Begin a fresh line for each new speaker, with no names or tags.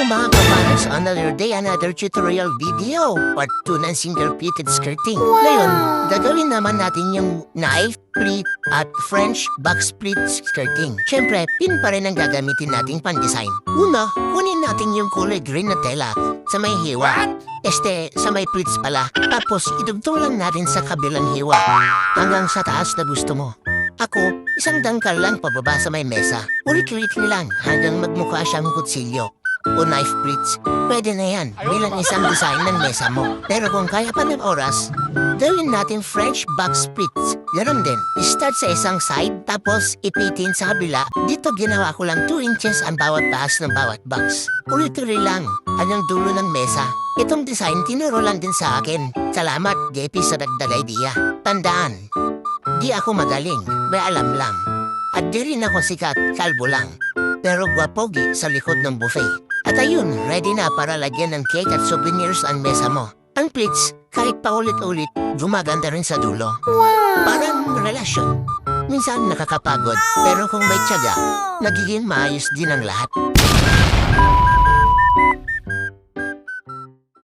Hello mga kapanas! Another day, another tutorial video. Part 2 ng single-pleated skirting. Ngayon, gagawin naman natin yung knife, pleat, at French box pleat skirting. Siyempre, pin pa rin ang gagamitin nating pan-design. Una, kunin natin yung kulay green na tela sa may hiwa. Sa may pleats pala. Tapos, idugtong lang natin sa kabilang hiwa hanggang sa taas na gusto mo. Ako, isang dangkal lang pababa sa may mesa. Ulit-ulit lang hanggang magmukha siyang kutsilyo o knife pleats. Pwede na yan bilang isang design ng mesa mo. Pero kung kaya pa ng oras, gawin natin French box pleats. Ganon din, start sa isang side tapos ipitin sa kabila. Dito ginawa ko lang 2 inches ang bawat taas ng bawat box. Ulit-ulit lang hanggang dulo ng mesa. Itong design tinuro lang din sa akin. Salamat, JP, sa dagdag idea. Tandaan, di ako magaling, may alam lang. At di rin ako sikat, kalbo lang. Pero gwapogi sa likod ng buffet. At ayun, ready na para lagyan ng cake at souvenirs ang mesa mo. Ang plates, kahit paulit-ulit, gumaganda rin sa dulo. Parang relasyon. Minsan nakakapagod, pero kung may tiyaga, nagiging maayos din ang lahat.